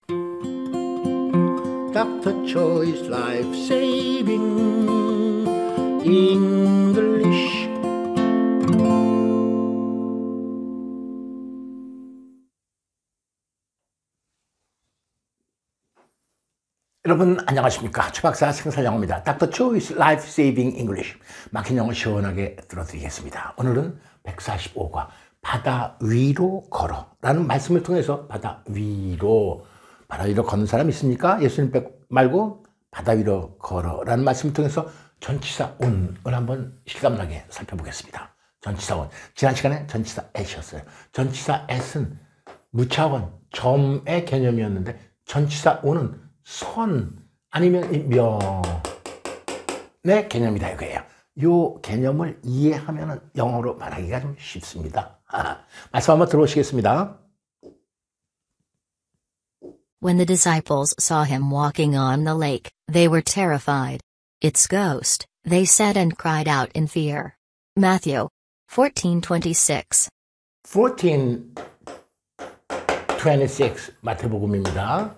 Dr. Choi's Life Saving English. 여러분 안녕하십니까? 최박사 생살영어입니다. Dr. Choi's Life Saving English. 막힌 영어 시원하게 들어드리겠습니다. 오늘은 145과 바다 위로 걸어 라는 말씀을 통해서 바다 위로 걷는 사람 있습니까? 예수님 말고 바다 위로 걸어 라는 말씀을 통해서 전치사 on을 한번 실감나게 살펴보겠습니다. 전치사 on. 지난 시간에 전치사 at이었어요. 전치사 at은 무차원, 점의 개념이었는데 전치사 on은 선 아니면 면의 개념이다 이거예요. 이 개념을 이해하면 영어로 말하기가 좀 쉽습니다. 말씀 한번 들어보시겠습니다. When the disciples saw him walking on the lake, they were terrified. It's ghost, they said and cried out in fear. Matthew 14:26. 14:26 마태복음입니다.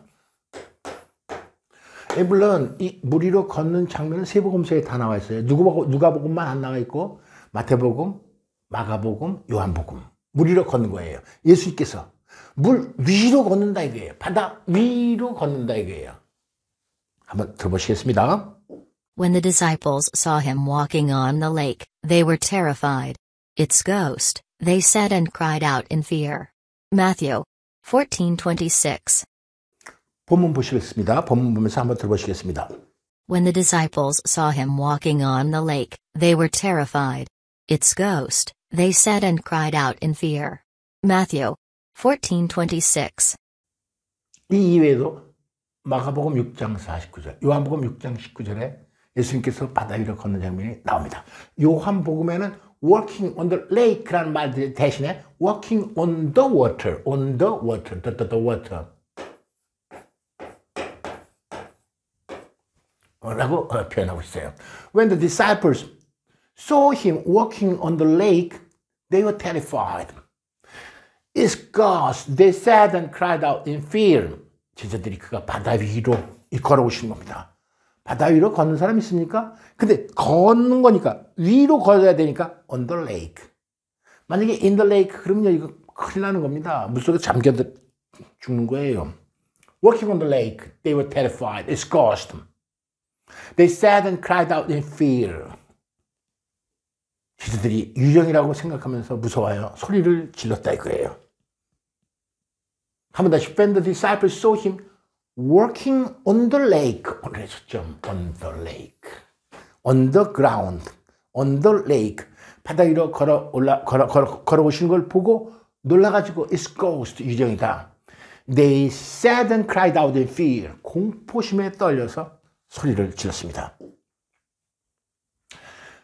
물론 이 물 위로 걷는 장면은 세복음서에 다 나와 있어요. 누가복음만 안 나와 있고 마태복음, 마가복음, 요한복음 물 위로 걷는 거예요. 예수님께서 물 위로 걷는다 이거예요. 바다 위로 걷는다 이거예요. 한번 들어보시겠습니다. When the disciples saw him walking on the lake, they were terrified. It's ghost, they said and cried out in fear. Matthew 14:26. 본문 보시겠습니다. 본문 보면서 한번 들어보시겠습니다. When the disciples saw him walking on the lake, they were terrified. It's ghost, they said and cried out in fear. Matthew 14:26. 이 이외에도 마가복음 6장 49절, 요한복음 6장 19절에 예수님께서 바다 위로 걷는 장면이 나옵니다. 요한복음에는 walking on the lake라는 말 대신에 walking on the water, the water. 라고 표현하고 있어요. When the disciples saw him walking on the lake, they were terrified. It's ghost, they said and cried out in fear. 제자들이 그가 바다 위로 걸어오시는 겁니다. 바다 위로 걷는 사람 있습니까? 근데 걷는 거니까 위로 걸어야 되니까 on the lake. 만약에 in the lake 그러면 이거 큰일 나는 겁니다. 물속에 잠겨 죽는 거예요. Walking on the lake, they were terrified. It's ghost. They said and cried out in fear. 제자들이 유령이라고 생각하면서 무서워요. 소리를 질렀다 이거예요. 한 번 다시. When the disciples saw him walking on the lake. 오늘의 초점 on the lake. On the ground. On the lake. 바다 위로 걸어오시는 걸 보고 놀라가지고 It's ghost. 유령이다. They said and cried out in fear. 공포심에 떨려서 소리를 질렀습니다.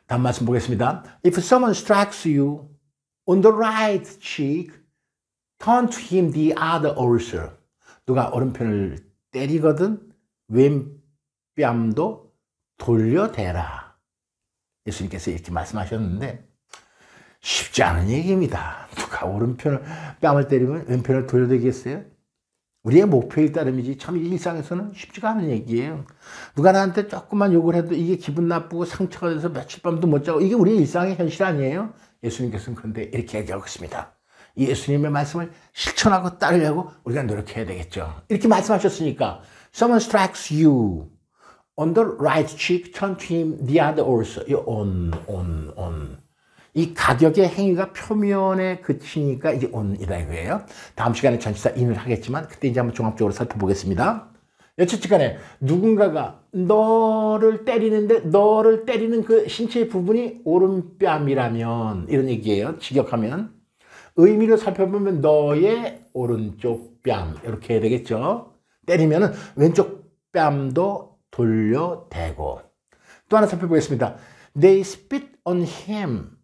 다음 말씀 보겠습니다. If someone strikes you on the right cheek, turn to him the other also. 누가 오른편을 때리거든 왼뺨도 돌려대라. 예수님께서 이렇게 말씀하셨는데 쉽지 않은 얘기입니다. 누가 오른편을 뺨을 때리면 왼편을 돌려대겠어요? 우리의 목표에 따름이지 참 일상에서는 쉽지가 않은 얘기예요. 누가 나한테 조금만 욕을 해도 이게 기분 나쁘고 상처가 돼서 며칠 밤도 못 자고 이게 우리의 일상의 현실 아니에요? 예수님께서는 그런데 이렇게 얘기하고 있습니다. 이 예수님의 말씀을 실천하고 따르려고 우리가 노력해야 되겠죠. 이렇게 말씀하셨으니까 Someone strikes you on the right cheek, turn to him the other also. on. 이 가격의 행위가 표면에 그치니까 이제 on이다 이거예요. 다음 시간에 전치사 in을 하겠지만 그때 이제 한번 종합적으로 살펴보겠습니다. 여첫 시간에 누군가가 너를 때리는데 너를 때리는 그 신체의 부분이 오른뺨이라면 이런 얘기예요. 직역하면 의미를 살펴보면 너의 오른쪽 뺨 이렇게 해야 되겠죠. 때리면은 왼쪽 뺨도 돌려대고. 또 하나 살펴보겠습니다. They spit on him.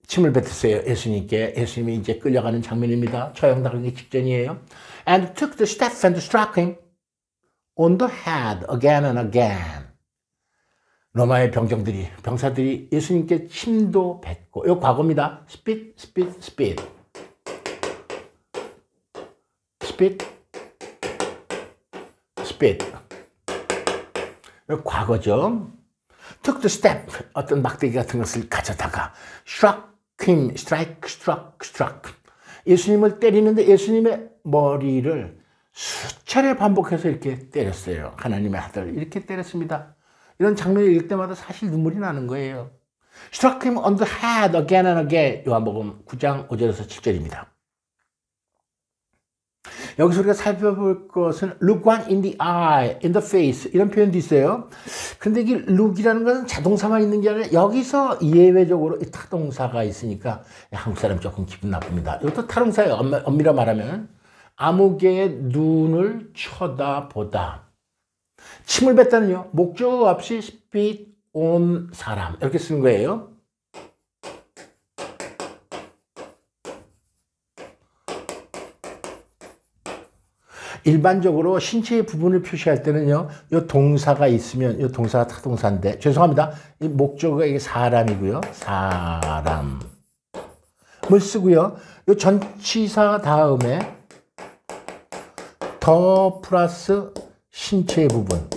침을 뱉으세요. 예수님께. 예수님이 이제 끌려가는 장면입니다. 처형당하기 직전이에요. And took the staff and struck him on the head again and again. 로마의 병사들이 예수님께 침도 뱉고, 이거 과거입니다. spit. spit. 과거죠. took the step. 어떤 막대기 같은 것을 가져다가 struck him. struck. 예수님을 때리는데 예수님의 머리를 수차례 반복해서 이렇게 때렸어요. 하나님의 아들 이렇게 때렸습니다. 이런 장면을 읽을 때마다 사실 눈물이 나는 거예요. struck him on the head again and again. 요한복음 9장 5절에서 7절입니다. 여기서 우리가 살펴볼 것은 look one in the eye, in the face 이런 표현도 있어요. 근데 이 look이라는 것은 자동사만 있는 게 아니라 여기서 예외적으로 이 타동사가 있으니까 한국 사람 조금 기분 나쁩니다. 이것도 타동사예요. 엄밀히 말하면 아무개의 눈을 쳐다보다. 침을 뱉다는요. 목적 없이 spit on 사람 이렇게 쓰는 거예요. 일반적으로 신체의 부분을 표시할 때는요, 이 동사가 있으면, 이 동사가 타동사인데, 죄송합니다. 이 목적어가 이게 사람이고요. 사람을 쓰고요. 이 전치사 다음에 더 플러스 신체의 부분.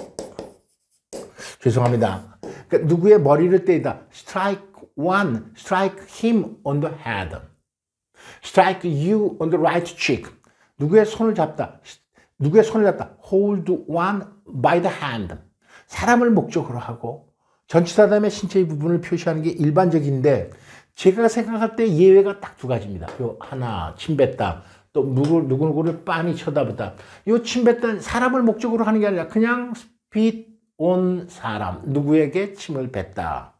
죄송합니다. 그러니까 누구의 머리를 때리다. strike one, strike him on the head. strike you on the right cheek. 누구의 손을 잡다. hold one by the hand. 사람을 목적으로 하고 전치사 다음에 신체의 부분을 표시하는 게 일반적인데 제가 생각할 때 예외가 딱 두 가지입니다. 요 하나, 침 뱉다. 또 누구를 빤히 쳐다보다. 요 침 뱉다 사람을 목적으로 하는 게 아니라 그냥 spit on 사람. 누구에게 침을 뱉다.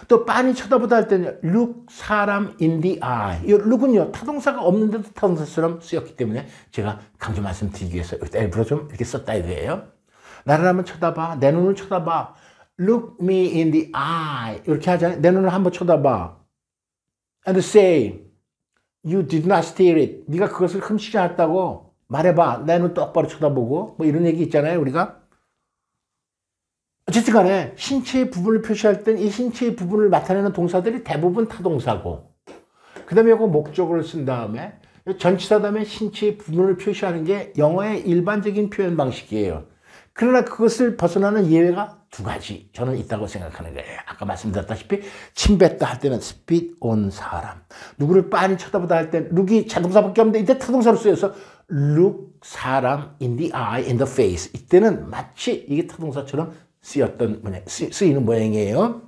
또 빤히 쳐다보다 할 때는 look 사람 in the eye. 이 look은요 타동사가 없는데도 타동사처럼 쓰였기 때문에 제가 강조 말씀드리기 위해서 일부러 좀 이렇게 썼다 이거예요. 나를 한번 쳐다봐. 내 눈을 쳐다봐. look me in the eye. 이렇게 하잖아요. 내 눈을 한번 쳐다봐. and say you did not steal it. 네가 그것을 훔치지 않았다고 말해봐. 내 눈 똑바로 쳐다보고 뭐 이런 얘기 있잖아요. 우리가. 어쨌든 간에 신체의 부분을 표시할 땐 이 신체의 부분을 나타내는 동사들이 대부분 타동사고 그 다음에 이거 목적어를 쓴 다음에 전치사 다음에 신체의 부분을 표시하는 게 영어의 일반적인 표현 방식이에요. 그러나 그것을 벗어나는 예외가 두 가지 저는 있다고 생각하는 거예요. 아까 말씀드렸다시피 침 뱉다 할 때는 spit on 사람, 누구를 빤히 쳐다보다 할 땐 look이 자동사밖에 없는데 이때 타동사로 쓰여서 look 사람 in the eye, in the face. 이때는 마치 이게 타동사처럼 쓰이는 모양이에요.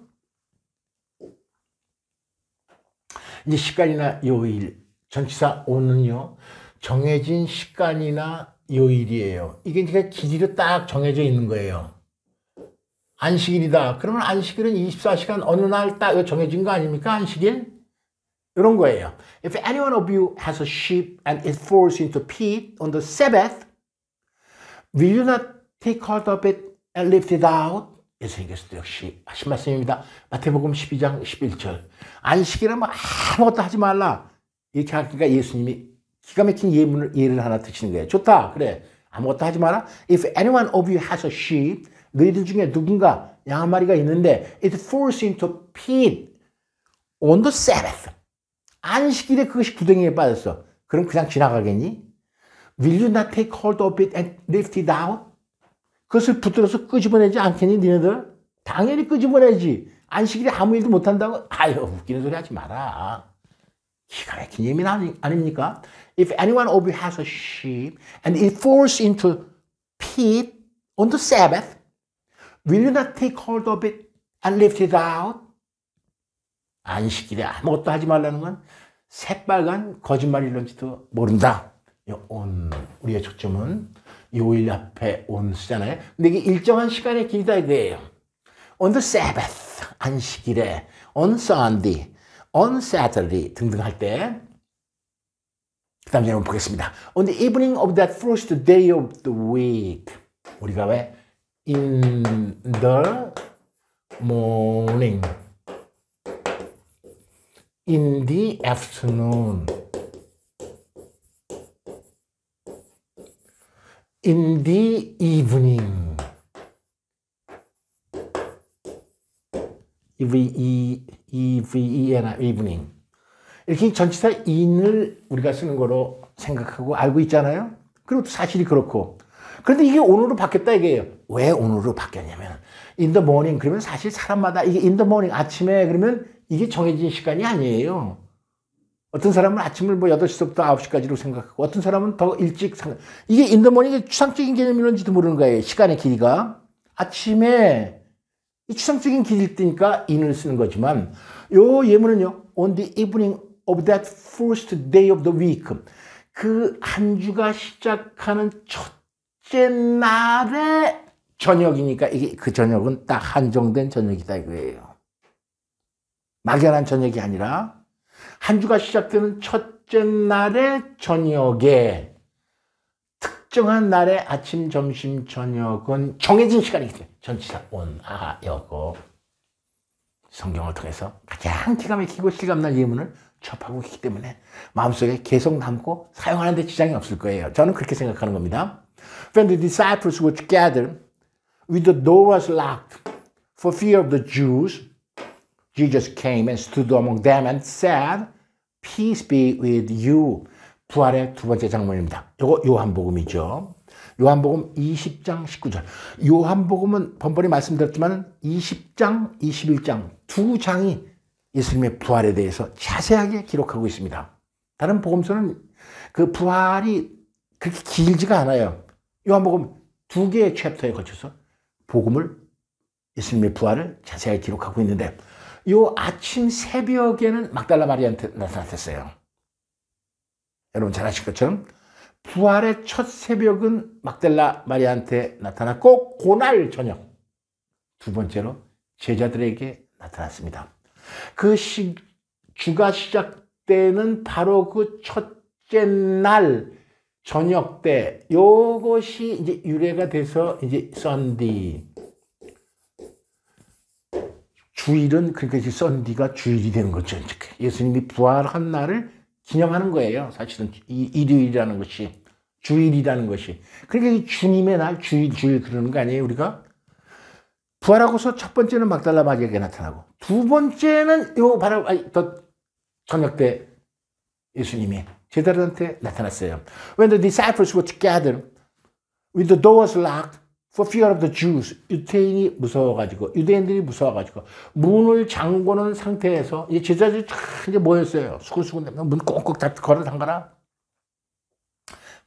이제 시간이나 요일, 전치사 on은요, 정해진 시간이나 요일이에요. 이게 이제 길이로 딱 정해져 있는 거예요. 안식일이다. 그러면 안식일은 24시간 어느 날 딱 정해진 거 아닙니까? 안식일? 이런 거예요. If any one of you has a sheep and it falls into pit on the Sabbath, will you not take hold of it and lift it out? 예수님께서도 역시 하신 말씀입니다. 마태복음 12장 11절. 안식일은 뭐 아무것도 하지 말라. 이렇게 하니까 예수님이 기가 막힌 예를 하나 드시는 거예요. 좋다. 그래. 아무것도 하지 마라. If anyone of you has a sheep, 너희들 중에 누군가 양 한 마리가 있는데 it falls into pit on the Sabbath. 안식일에 그것이 구덩이에 빠졌어. 그럼 그냥 지나가겠니? Will you not take hold of it and lift it out? 그것을 붙들어서 끄집어내지 않겠니 니네들? 당연히 끄집어내지. 안식일에 아무 일도 못한다고? 아유 웃기는 소리 하지 마라. 기가 막힌 예민 아닙니까? If anyone of you has a sheep and it falls into pit on the Sabbath, will you not take hold of it and lift it out? 안식일에 아무것도 하지 말라는 건 새빨간 거짓말일런지도 모른다. 우리의 초점은 요일 앞에 on 쓰잖아요. 근데 이게 일정한 시간의 길이다 이거예요. On the Sabbath, 안식일에, on Sunday, on Saturday 등등 할 때. 그 다음 한번 보겠습니다. On the evening of that first day of the week. 우리가 왜 in the morning, in the afternoon, in the evening, evening. 이렇게 전치사 in을 우리가 쓰는 거로 생각하고 알고 있잖아요. 그리고 또 사실이 그렇고 그런데 이게 on으로 바뀌었다 이게요. 왜 on으로 바뀌었냐면 in the morning 그러면 사실 사람마다 이게 in the morning 아침에 그러면 이게 정해진 시간이 아니에요. 어떤 사람은 아침을 뭐 8시부터 9시까지로 생각하고 어떤 사람은 더 일찍 생각. 이게 in the morning이 추상적인 개념이런지도 모르는 거예요. 시간의 길이가. 아침에 이 추상적인 길일 때니까 in을 쓰는 거지만 요 예문은요. On the evening of that first day of the week. 그 한 주가 시작하는 첫째 날의 저녁이니까 이게 그 저녁은 딱 한정된 저녁이다 이거예요. 막연한 저녁이 아니라 한 주가 시작되는 첫째 날의 저녁에 특정한 날의 아침, 점심, 저녁은 정해진 시간이기 때문에 전치사 on, 여고 성경을 통해서 가장 기가 막히고 실감난 예문을 접하고 있기 때문에 마음속에 계속 남고 사용하는 데 지장이 없을 거예요. 저는 그렇게 생각하는 겁니다. When the disciples were together with the doors locked for fear of the Jews, Jesus came and stood among them and said, Peace be with you. 부활의 두 번째 장면입니다. 이거 요한복음이죠. 요한복음 20장 19절. 요한복음은 번번이 말씀드렸지만 20장, 21장 두 장이 예수님의 부활에 대해서 자세하게 기록하고 있습니다. 다른 복음서는 그 부활이 그렇게 길지가 않아요. 요한복음 두 개의 챕터에 걸쳐서 복음을 예수님의 부활을 자세하게 기록하고 있는데 요 아침 새벽에는 막달라 마리아한테 나타났어요. 여러분 잘 아실 것처럼 부활의 첫 새벽은 막달라 마리아한테 나타났고 그날 저녁 두 번째로 제자들에게 나타났습니다. 그 주가 시작되는 바로 그 첫째 날 저녁 때 요것이 이제 유래가 돼서 이제 썬디 주일은 그러니까 이제 썬디가 주일이 되는 거죠. 예수님이 부활한 날을 기념하는 거예요. 사실은 이 일요일이라는 것이 주일이라는 것이 그러니까 이 주님의 날 주일 그러는 거 아니에요 우리가? 부활하고서 첫 번째는 막달라 마리아에게 나타나고 두 번째는 요 바로 저녁 때 예수님이 제자들한테 나타났어요. When the disciples were together with the doors locked for fear of the Jews. 유대인들이 무서워가지고 문을 잠그는 상태에서 이제 제자들이 다 이제 모였어요. 수근수근 문 꽁꽁 걸어 잠가라.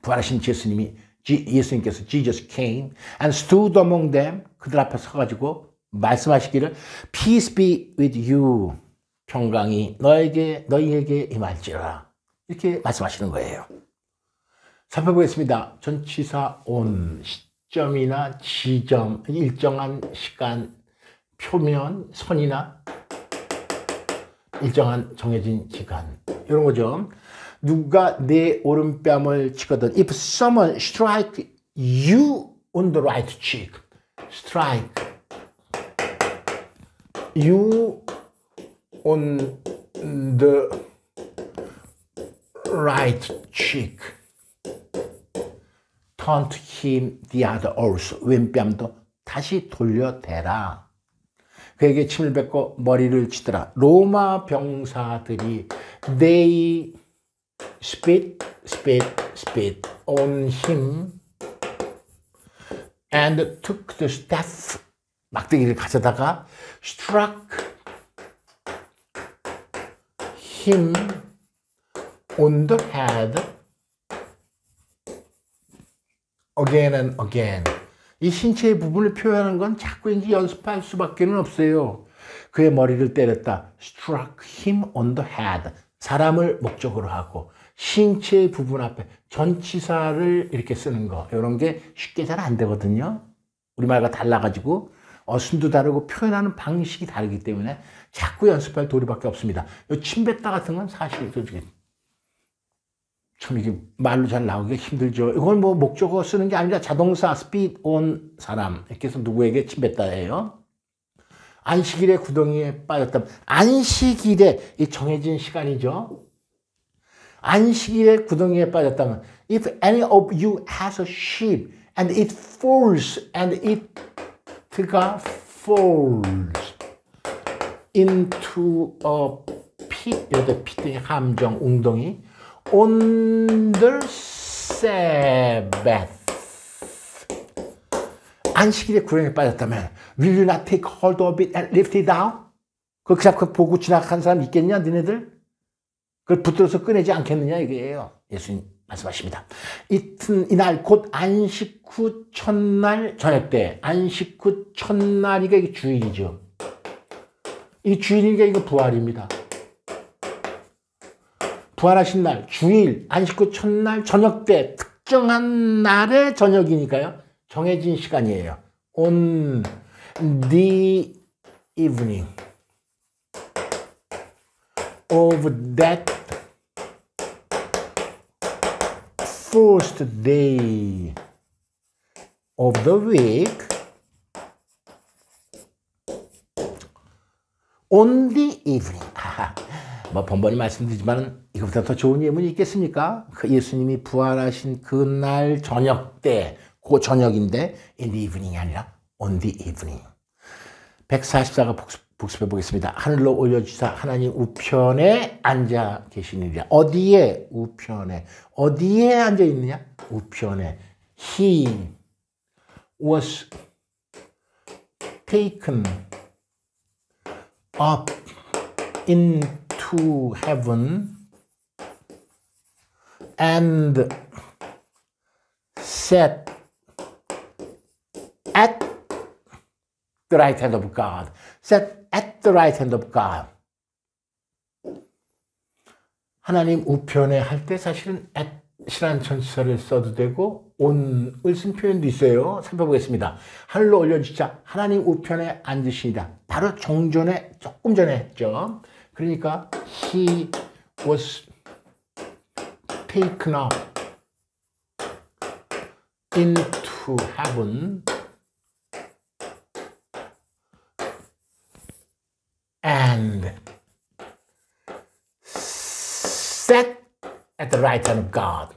부활하신 예수님께서 Jesus came and stood among them. 그들 앞에 서가지고 말씀하시기를 Peace be with you. 평강이 너희에게 임할지어라. 이렇게 말씀하시는 거예요. 살펴보겠습니다. 전치사 on 시점이나 지점, 일정한 시간, 표면, 선이나 일정한 정해진 시간 이런 거죠. 누가 내 오른뺨을 치거든. If someone strike you on the right cheek, strike you on the right cheek, turn to him the other also. 왼뺨도 다시 돌려대라. 그에게 침을 뱉고 머리를 치더라. 로마 병사들이 they spit on him and took the staff. 막대기를 가져다가 struck him on the head again and again. 이 신체의 부분을 표현하는 건 자꾸 이제 연습할 수밖에 없어요. 그의 머리를 때렸다. struck him on the head. 사람을 목적으로 하고 신체의 부분 앞에 전치사를 이렇게 쓰는 거. 이런 게 쉽게 잘 안 되거든요. 우리말과 달라가지고 어순도 다르고 표현하는 방식이 다르기 때문에 자꾸 연습할 도리밖에 없습니다. 이 침뱉다 같은 건 사실 솔직히 참 이게 말로 잘 나오기가 힘들죠. 이건 뭐 목적어 쓰는 게 아니라 자동사 speed on 사람 이렇게 해서 누구에게 침뱉다예요. 안식일에 구덩이에 빠졌다. 안식일에 이 정해진 시간이죠. 안식일에 구덩이에 빠졌다면 if any of you has a sheep and it falls and it가 falls into a pit, 여기 pit의 함정, 웅덩이 on the Sabbath. 안식일에 구렁이에 빠졌다면 Will you not take hold of it and lift it out? 그 잡고 보고 지나간 사람 있겠냐 너네들? 그걸 붙들어서 꺼내지 않겠느냐 이거예요. 예수님 말씀하십니다. 이날 곧 안식 후 첫날 저녁 때 안식 후 첫날이가 이게 주일이죠. 이 주일이니까 이거 부활입니다. 부활하신 날 주일 안식 후 첫날 저녁 때 특정한 날의 저녁이니까요. 정해진 시간이에요. On the evening of that first day of the week on the evening. 뭐 번번이 말씀드리지만 이것보다 더 좋은 예문이 있겠습니까? 그 예수님이 부활하신 그날 저녁 때, 그 저녁인데 in the evening이 아니라 on the evening. 144가 복습해 보겠습니다. 하늘로 올려주사 하나님 우편에 앉아 계시느니라. 어디에? 우편에. 어디에 앉아 있느냐? 우편에. He was taken up into heaven and sat at the right hand of God. Sat at the right hand of God. 하나님 우편에 할 때 사실은 at이라는 전치사를 써도 되고 on을 쓴 표현도 있어요. 살펴보겠습니다. 하늘로 올려주자 하나님 우편에 앉으시니라. 바로 종전에 조금 전에 했죠. 그러니까 he was taken up into heaven and sat at the right hand of God.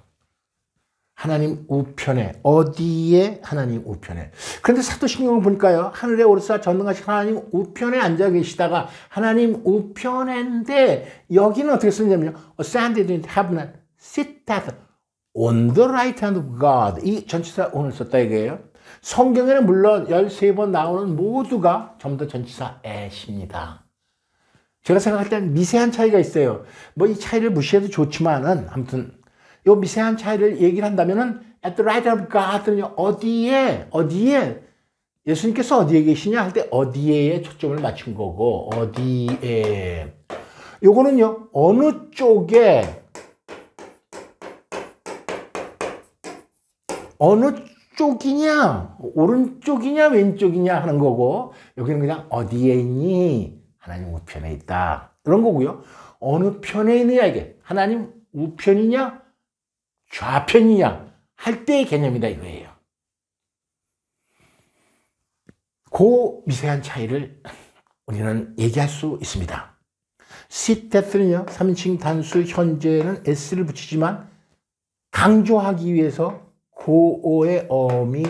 하나님 우편에. 어디에? 하나님 우편에. 그런데 사도신경을 보니까요. 하늘에 오르사 전능하신 하나님 우편에 앉아 계시다가 하나님 우편인데 여기는 어떻게 쓰냐면요. ascended into heaven and seated on the right hand of God. 이 전치사 오늘 썼다 이거예요. 성경에는 물론 13번 나오는 모두가 전부 다 전치사 at입니다. 제가 생각할 때는 미세한 차이가 있어요. 뭐 이 차이를 무시해도 좋지만은 아무튼 요 미세한 차이를 얘기를 한다면은 at the right hand of God는요. 어디에 예수님께서 어디에 계시냐 할 때 어디에에 초점을 맞춘 거고 어디에 요거는요. 어느 쪽이냐 오른쪽이냐 왼쪽이냐 하는 거고 여기는 그냥 어디에 있니? 하나님 우편에 있다. 이런 거고요. 어느 편에 있느냐 이게. 하나님 우편이냐 좌편이냐 할 때의 개념이다 이거예요. 그 미세한 차이를 우리는 얘기할 수 있습니다. 시테트는요. 3인칭 단수 현재는 s를 붙이지만 강조하기 위해서 고어의 어미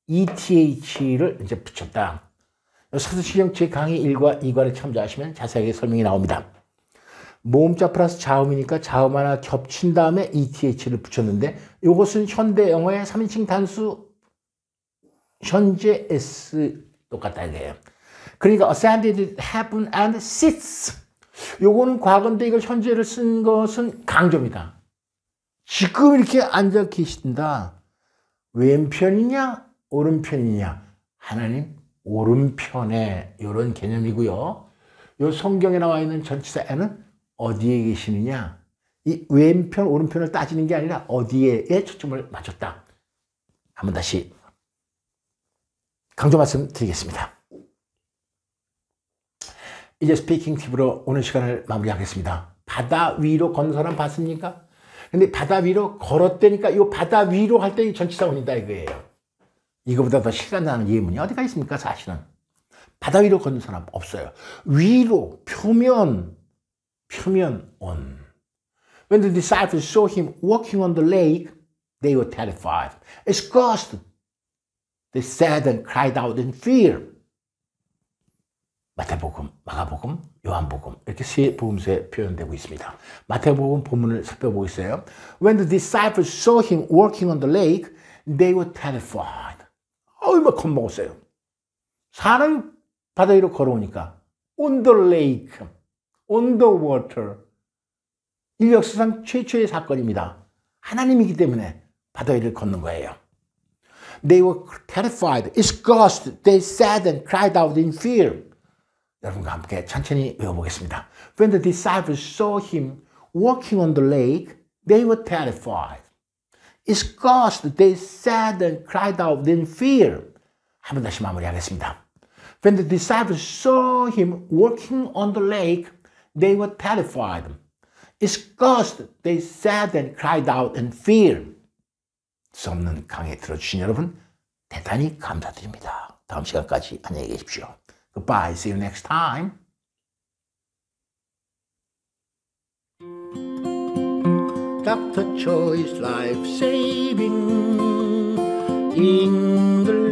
ETH를 이제 붙였다. 사도신경 제 강의 1과 2과를 참조하시면 자세하게 설명이 나옵니다. 모음자 플러스 자음이니까 자음 하나 겹친 다음에 ETH를 붙였는데 이것은 현대 영어의 3인칭 단수 현재 S 똑같다 이거예요. 그러니까 ascended heaven and sits. 요거는 과거인데 이걸 현재를 쓴 것은 강조입니다. 지금 이렇게 앉아 계신다. 왼편이냐 오른편이냐. 하나님 오른편에 이런 개념이고요. 요 성경에 나와 있는 전치사에는 어디에 계시느냐. 이 왼편 오른편을 따지는 게 아니라 어디에에 초점을 맞췄다. 한번 다시 강조 말씀 드리겠습니다. 이제 스피킹 팁으로 오늘 시간을 마무리하겠습니다. 바다 위로 건 사람 봤습니까? 근데 바다 위로 걸었다니까 이 바다 위로 할 때 이 전치사 온다 이거예요. 이거보다 더 시간 나는 예문이 어디가 있습니까? 사실은 바다 위로 걷는 사람 없어요. 위로 표면 on. When the disciples saw him walking on the lake, they were terrified. It's ghost. They said and cried out in fear. 마태복음, 마가복음, 요한복음 이렇게 세 복음서에 표현되고 있습니다. 마태복음 본문을 살펴보겠어요. When the disciples saw him walking on the lake, they were terrified. 막 겁먹었어요. 사람이 바다 위로 걸어오니까 on the lake, on the water. 인류 역사상 최초의 사건입니다. 하나님이기 때문에 바다 위를 걷는 거예요. They were terrified. It's ghost. They said and cried out in fear. 여러분과 함께 천천히 외워보겠습니다. When the disciples saw him walking on the lake, they were terrified. It's ghost. They said and cried out in fear. 한 번 다시 마무리하겠습니다. When the disciples saw him walking on the lake, they were terrified. It's ghost. They said and cried out in fear. 수없는 강의 들어주신 여러분 대단히 감사드립니다. 다음 시간까지 안녕히 계십시오. Goodbye. See you next time. Dr. Choi's life saving English.